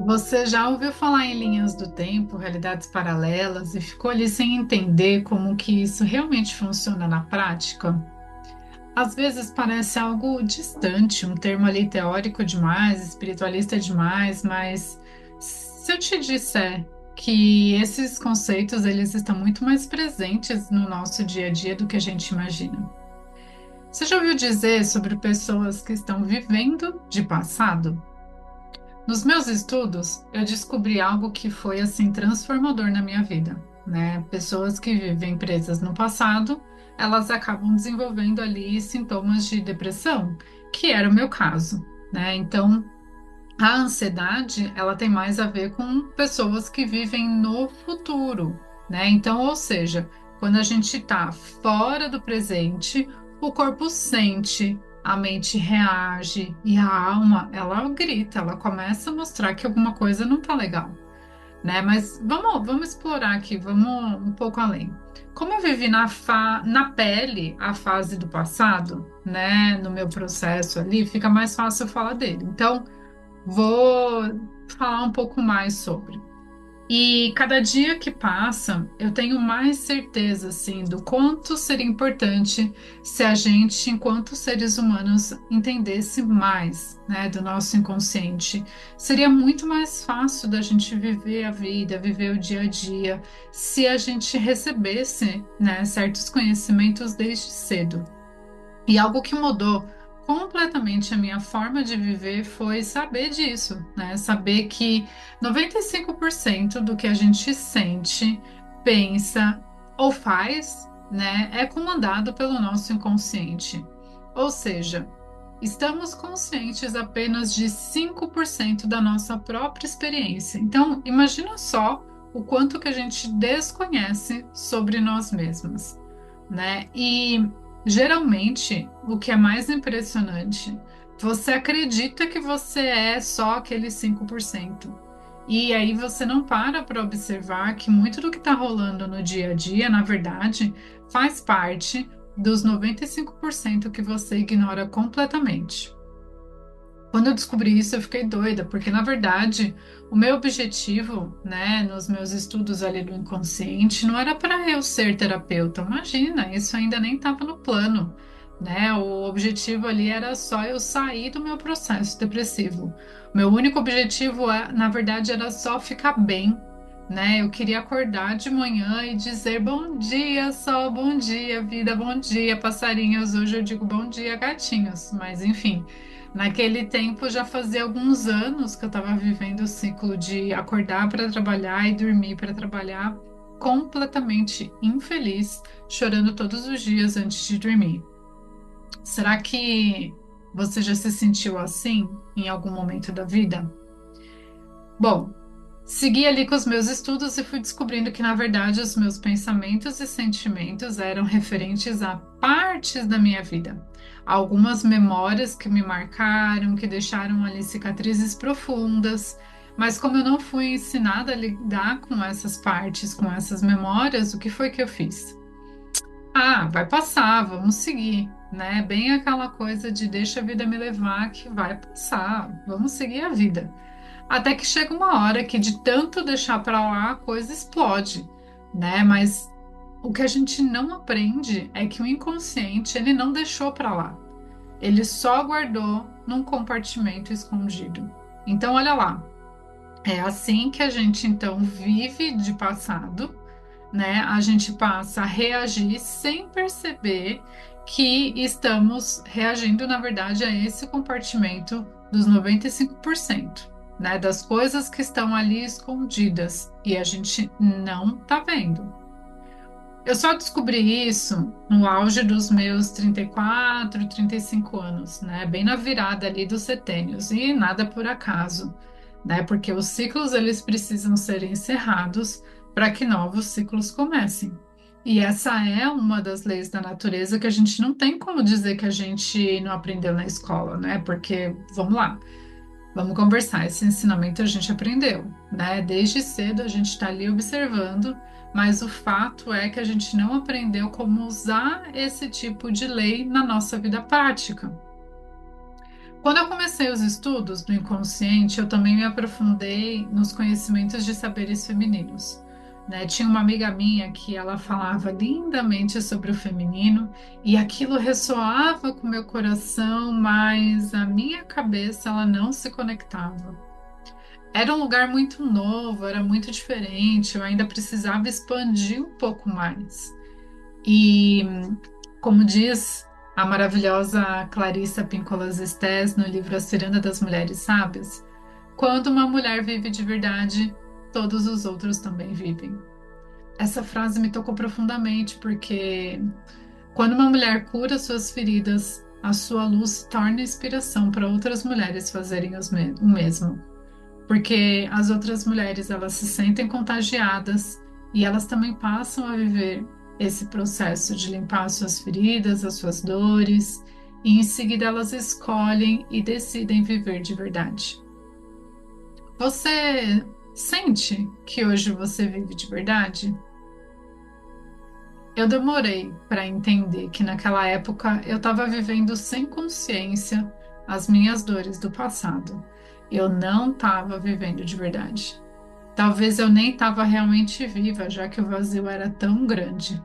Você já ouviu falar em linhas do tempo, realidades paralelas e ficou ali sem entender como que isso realmente funciona na prática? Às vezes parece algo distante, um termo ali teórico demais, espiritualista demais, mas se eu te disser que esses conceitos eles estão muito mais presentes no nosso dia a dia do que a gente imagina. Você já ouviu dizer sobre pessoas que estão vivendo de passado? Nos meus estudos, eu descobri algo que foi assim transformador na minha vida, né? Pessoas que vivem presas no passado, elas acabam desenvolvendo ali sintomas de depressão, que era o meu caso, né? Então, a ansiedade, ela tem mais a ver com pessoas que vivem no futuro, né? Então, ou seja, quando a gente está fora do presente, o corpo sente, a mente reage e a alma, ela grita, ela começa a mostrar que alguma coisa não tá legal, né? Mas vamos explorar aqui, vamos um pouco além. Como eu vivi na pele a fase do passado, né? No meu processo ali, fica mais fácil falar dele. Então, vou falar um pouco mais sobre. E cada dia que passa, eu tenho mais certeza, assim, do quanto seria importante se a gente, enquanto seres humanos, entendesse mais, né, do nosso inconsciente. Seria muito mais fácil da gente viver a vida, viver o dia a dia, se a gente recebesse, né, certos conhecimentos desde cedo. E algo que mudou completamente a minha forma de viver foi saber disso, né? Saber que 95% do que a gente sente, pensa ou faz, né, é comandado pelo nosso inconsciente. Ou seja, estamos conscientes apenas de 5% da nossa própria experiência. Então, imagina só o quanto que a gente desconhece sobre nós mesmos, né? E geralmente o que é mais impressionante, você acredita que você é só aquele 5%. E aí você não para observar que muito do que está rolando no dia a dia, na verdade, faz parte dos 95% que você ignora completamente. Quando eu descobri isso, eu fiquei doida, porque na verdade, o meu objetivo, né, nos meus estudos ali do inconsciente, não era para eu ser terapeuta. Imagina, isso ainda nem estava no plano, né? O objetivo ali era só eu sair do meu processo depressivo. Meu único objetivo, na verdade, era só ficar bem, né? Eu queria acordar de manhã e dizer bom dia, sol, bom dia, vida, bom dia, passarinhos. Hoje eu digo bom dia, gatinhos, mas enfim. Naquele tempo já fazia alguns anos que eu estava vivendo o ciclo de acordar para trabalhar e dormir para trabalhar, completamente infeliz, chorando todos os dias antes de dormir. Será que você já se sentiu assim em algum momento da vida? Bom, segui ali com os meus estudos e fui descobrindo que, na verdade, os meus pensamentos e sentimentos eram referentes a partes da minha vida. Algumas memórias que me marcaram, que deixaram ali cicatrizes profundas. Mas como eu não fui ensinada a lidar com essas partes, com essas memórias, o que foi que eu fiz? Ah, vai passar, vamos seguir, né? Bem aquela coisa de deixa a vida me levar, que vai passar, vamos seguir a vida. Até que chega uma hora que de tanto deixar para lá, a coisa explode, né? Mas o que a gente não aprende é que o inconsciente, ele não deixou para lá. Ele só guardou num compartimento escondido. Então, olha lá, é assim que a gente então vive de passado, né? A gente passa a reagir sem perceber que estamos reagindo, na verdade, a esse compartimento dos 95%, né? Das coisas que estão ali escondidas e a gente não tá vendo. Eu só descobri isso no auge dos meus 34, 35 anos, né? Bem na virada ali dos setênios, e nada por acaso, né? Porque os ciclos eles precisam ser encerrados para que novos ciclos comecem. E essa é uma das leis da natureza que a gente não tem como dizer que a gente não aprendeu na escola, né? Porque, vamos lá, vamos conversar. Esse ensinamento a gente aprendeu, né? Desde cedo a gente está ali observando, mas o fato é que a gente não aprendeu como usar esse tipo de lei na nossa vida prática. Quando eu comecei os estudos do inconsciente, eu também me aprofundei nos conhecimentos de saberes femininos. Né? Tinha uma amiga minha que ela falava lindamente sobre o feminino e aquilo ressoava com o meu coração, mas a minha cabeça ela não se conectava. Era um lugar muito novo, era muito diferente, eu ainda precisava expandir um pouco mais. E, como diz a maravilhosa Clarissa Pinkolas Estés no livro A Ciranda das Mulheres Sábias, quando uma mulher vive de verdade, todos os outros também vivem. Essa frase me tocou profundamente porque quando uma mulher cura suas feridas, a sua luz se torna inspiração para outras mulheres fazerem o mesmo. Porque as outras mulheres elas se sentem contagiadas e elas também passam a viver esse processo de limpar as suas feridas, as suas dores, e em seguida elas escolhem e decidem viver de verdade. Você sente que hoje você vive de verdade? Eu demorei para entender que naquela época eu estava vivendo sem consciência as minhas dores do passado. Eu não estava vivendo de verdade. Talvez eu nem estava realmente viva, já que o vazio era tão grande.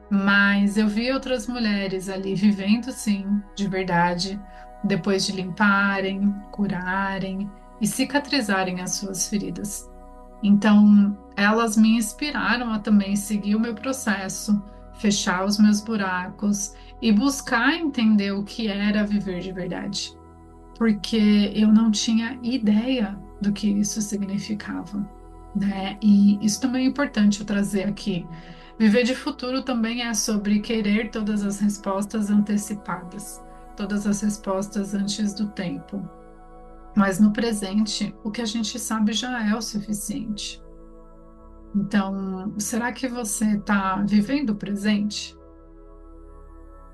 Mas eu vi outras mulheres ali vivendo, sim, de verdade, depois de limparem, curarem e cicatrizarem as suas feridas. Então, elas me inspiraram a também seguir o meu processo, fechar os meus buracos e buscar entender o que era viver de verdade, porque eu não tinha ideia do que isso significava, né? E isso também é importante eu trazer aqui. Viver de futuro também é sobre querer todas as respostas antecipadas, todas as respostas antes do tempo. Mas no presente, o que a gente sabe já é o suficiente. Então, será que você está vivendo o presente?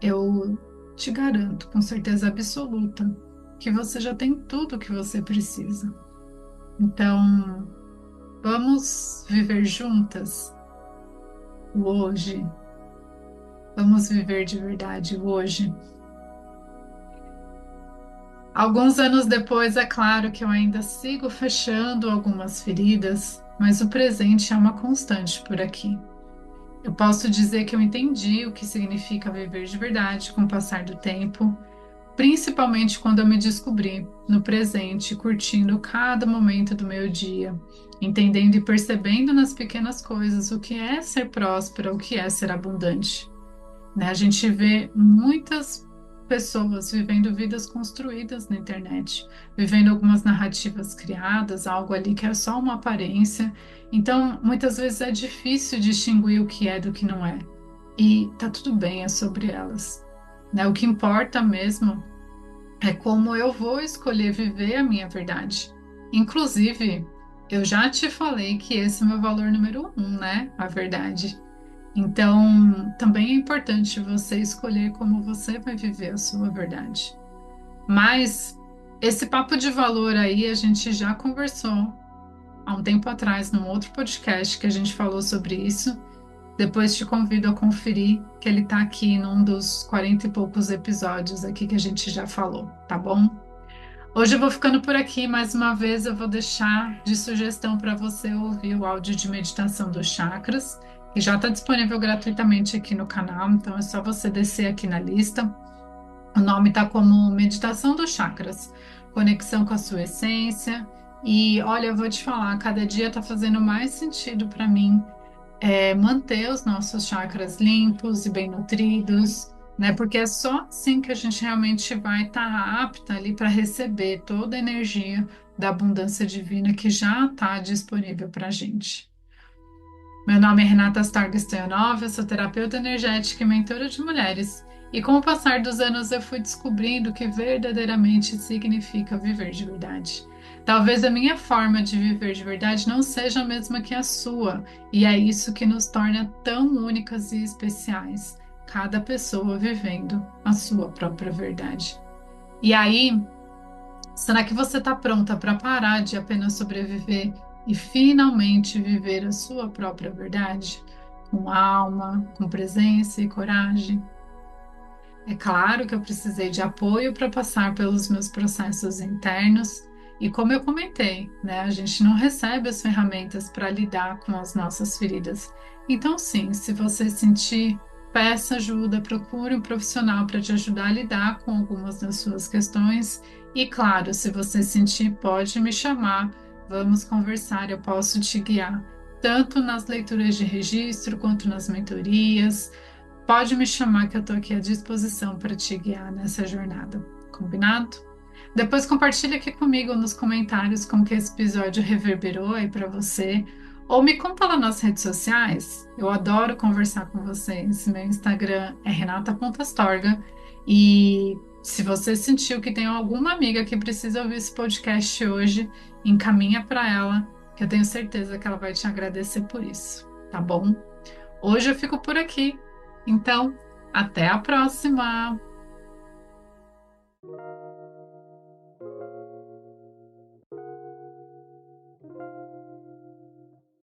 Eu te garanto, com certeza absoluta, que você já tem tudo o que você precisa. Então, vamos viver juntas o hoje. Vamos viver de verdade o hoje. Alguns anos depois, é claro que eu ainda sigo fechando algumas feridas, mas o presente é uma constante por aqui. Eu posso dizer que eu entendi o que significa viver de verdade com o passar do tempo, principalmente quando eu me descobri no presente, curtindo cada momento do meu dia, entendendo e percebendo nas pequenas coisas o que é ser próspera, o que é ser abundante. Né? A gente vê muitas pessoas vivendo vidas construídas na internet, vivendo algumas narrativas criadas, algo ali que é só uma aparência. Então, muitas vezes é difícil distinguir o que é do que não é. E tá tudo bem, é sobre elas. Né? O que importa mesmo é como eu vou escolher viver a minha verdade. Inclusive, eu já te falei que esse é o meu valor número um, né? A verdade. Então, também é importante você escolher como você vai viver a sua verdade. Mas esse papo de valor aí a gente já conversou há um tempo atrás num outro podcast que a gente falou sobre isso. Depois te convido a conferir que ele está aqui num dos 40 e poucos episódios aqui que a gente já falou, tá bom? Hoje eu vou ficando por aqui, mais uma vez eu vou deixar de sugestão para você ouvir o áudio de meditação dos chakras, que já está disponível gratuitamente aqui no canal, então é só você descer aqui na lista. O nome está como Meditação dos Chakras, conexão com a sua essência. E olha, eu vou te falar, cada dia está fazendo mais sentido para mim manter os nossos chakras limpos e bem nutridos, né? Porque é só assim que a gente realmente vai estar apta ali para receber toda a energia da abundância divina que já está disponível para a gente. Meu nome é Renata Starga Stoyanov, eu sou terapeuta energética e mentora de mulheres. E com o passar dos anos eu fui descobrindo o que verdadeiramente significa viver de verdade. Talvez a minha forma de viver de verdade não seja a mesma que a sua, e é isso que nos torna tão únicas e especiais, cada pessoa vivendo a sua própria verdade. E aí, será que você está pronta para parar de apenas sobreviver e finalmente viver a sua própria verdade? Com alma, com presença e coragem? É claro que eu precisei de apoio para passar pelos meus processos internos. E como eu comentei, né, a gente não recebe as ferramentas para lidar com as nossas feridas. Então, sim, se você sentir, peça ajuda, procure um profissional para te ajudar a lidar com algumas das suas questões. E claro, se você sentir, pode me chamar, vamos conversar, eu posso te guiar, tanto nas leituras de registro quanto nas mentorias. Pode me chamar que eu estou aqui à disposição para te guiar nessa jornada. Combinado? Depois compartilha aqui comigo nos comentários como que esse episódio reverberou aí para você. Ou me conta lá nas redes sociais. Eu adoro conversar com vocês. Meu Instagram é renata.astorga. E se você sentiu que tem alguma amiga que precisa ouvir esse podcast hoje, encaminha para ela, que eu tenho certeza que ela vai te agradecer por isso, tá bom? Hoje eu fico por aqui. Então, até a próxima!